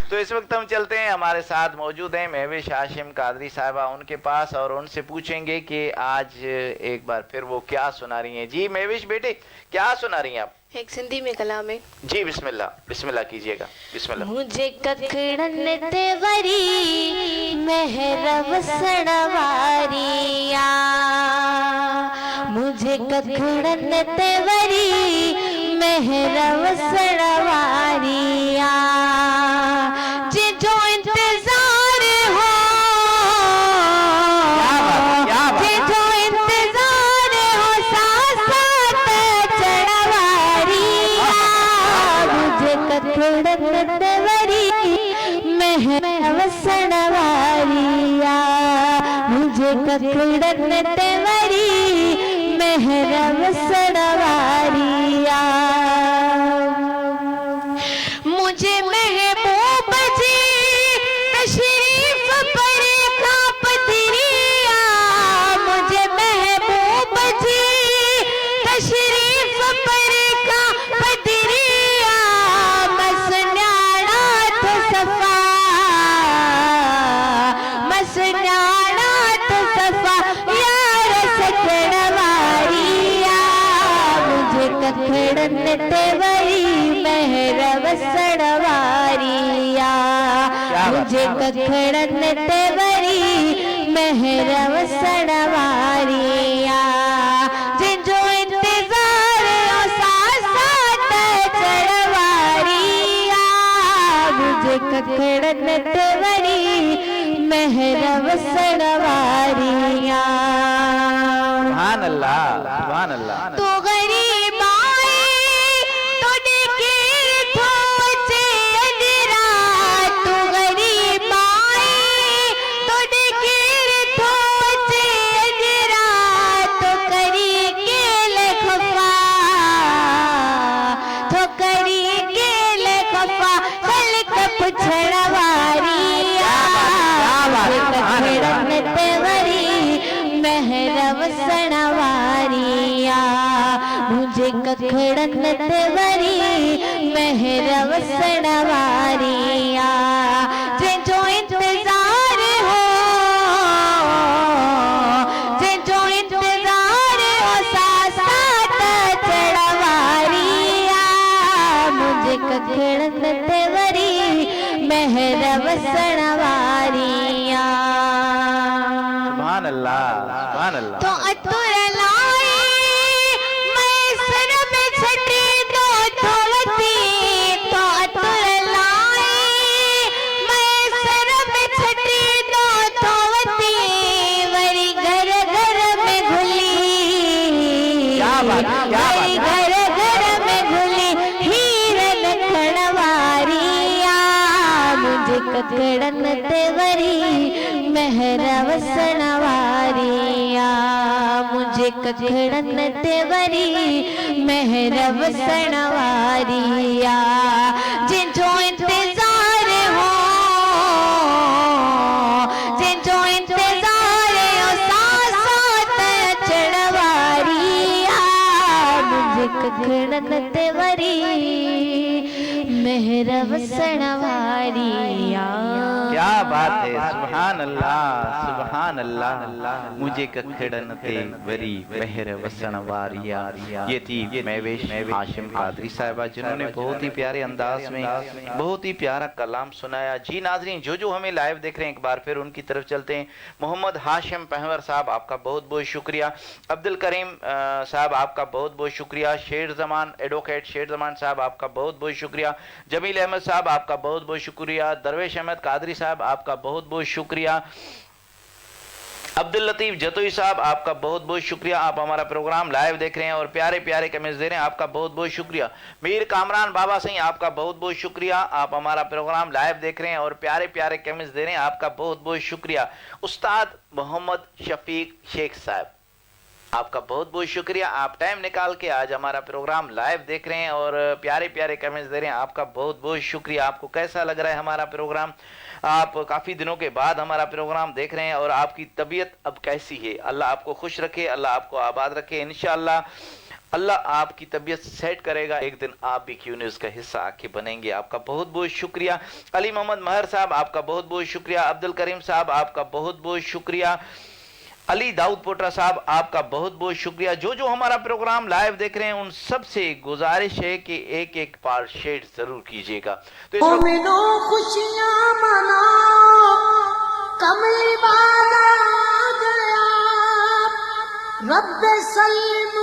तो इस वक्त हम चलते हैं, हमारे साथ मौजूद हैं महविश हाशिम कादरी साहिबा, उनके पास और उनसे पूछेंगे कि आज एक बार फिर वो क्या सुना रही हैं। जी महविश बेटे, क्या सुना रही हैं आप? एक सिंधी में कलाम है। जी बिस्मिल्लाह, बिस्मिल्लाह कीजिएगा, बिस्मिल्लाह। मुझे कखड़न ते वरी महरब सणवारिया, मुझे कखड़न ते वरी महरब सणवारिया, जे जो इंतजार हो, जे जो इंतजार हो साथ चढ़वारिया, मुझे कखड़न ते वरी महरब सणवारिया, मुझे कखड़न ते वरी महरब सणवारिया, मुझे महबूब जी तशरीफ पर काप दिरिया, मुझे महबूब जी तशरीफ पर काप दिरिया, मसन्याड़ा तो सफा, मसन्याड़ा तो सफा यार सचड़वारिया, मुझे कखड़न ते वरी महरब सणवारिया, मुझे कखड़न ते वरी महरब सणवारिया, जिंजो इंतजार ओ साथ चढ़वारिया, मुझे कखड़न ते वरी महरब सणवारिया। सुभान अल्लाह, सुभान अल्लाह। तो गरीब आए तो देखे थोचे अजरा, तो गरीब आए तो देखे थोचे अजरा, तो करी के लखफा, तो करी के लखफा खलक पुछड़वारिया, कखड़न ते वरी महरब सणवारिया, मुझे कखड़न ते वरी महरब सणवारिया, जे जो इंतजार हो, जे जो इंतजार हो साथ चढ़वारिया, मुझे कखड़न ते वरी महरब सणवारिया। सुभान अल्लाह, सुभान अल्लाह। तो अतुर लाए मैं सर में छठी दो धोवती, तो अतुर लाए मैं सर में छठी दो धोवती, वरी घर घर में घुली, वरी घर घर में घुली हीरन खणवारिया, मुझे कखड़न ते वरी महरब सणवारिया, मुझे कखड़न ते वरी महरब सणवारिया, जिंजो इंतजार हो, जिंजो इंतजार हो साथ चढ़वारिया, मुझे कखड़न ते वरी महरब सणवारिया। क्या बात है, सुभान अल्लाह, सुभान अल्लाह। मुझे कखड़न ते वरी महरब सणवारिया। ये थी महविश हाशिम कादरी साहिबा, जिन्होंने बहुत ही प्यारे अंदाज में बहुत ही प्यारा कलाम सुनाया। जी नाजरीन, जो जो हमें लाइव देख रहे हैं, एक बार फिर उनकी तरफ चलते हैं। मोहम्मद हाशिम पहवर साहब, आपका बहुत बहुत शुक्रिया। अब्दुल करीम साहब, आपका बहुत बहुत शुक्रिया। शेर जमान एडवोकेट शेर जमान साहब, आपका बहुत बहुत शुक्रिया। जमील अहमद साहब, आपका बहुत बहुत शुक्रिया। दरवेश अहमद कादरी साहब, आपका बहुत बहुत शुक्रिया। अब्दुल लतीफ जतोई साहब, आपका बहुत बहुत शुक्रिया। आप हमारा प्रोग्राम लाइव देख रहे हैं और प्यारे प्यारे कमेंट्स दे रहे हैं, आपका बहुत बहुत शुक्रिया। मीर कामरान बाबा सिंह, आपका बहुत बहुत शुक्रिया। आप हमारा प्रोग्राम लाइव देख रहे हैं और प्यारे प्यारे कमेंट्स दे रहे हैं, आपका बहुत बहुत शुक्रिया। उस्ताद मोहम्मद शफीक शेख साहब, आपका बहुत बहुत शुक्रिया। आप टाइम निकाल के आज हमारा प्रोग्राम लाइव देख रहे हैं और प्यारे प्यारे कमेंट्स दे रहे हैं, आपका बहुत बहुत शुक्रिया। आपको कैसा लग रहा है हमारा प्रोग्राम? आप काफ़ी दिनों के बाद हमारा प्रोग्राम देख रहे हैं और आपकी तबीयत अब कैसी है? अल्लाह आपको खुश रखे, अल्लाह आपको आबाद रखे। इंशाअल्लाह अल्लाह आपकी तबीयत सेट करेगा, एक दिन आप भी क्यू न्यूज़ का हिस्सा आके बनेंगे। आपका बहुत बहुत शुक्रिया। अली मोहम्मद महर साहब आपका बहुत बहुत शुक्रिया। अब्दुल करीम साहब आपका बहुत बहुत शुक्रिया। अली दाऊद पोटरा साहब आपका बहुत बहुत शुक्रिया। जो जो हमारा प्रोग्राम लाइव देख रहे हैं उन सब से गुजारिश है कि एक एक पार्ट शेयर जरूर कीजिएगा। तो इस वक्त खुशियां मनाओ, कमली वाला आ गया, रब्बे सल्लिम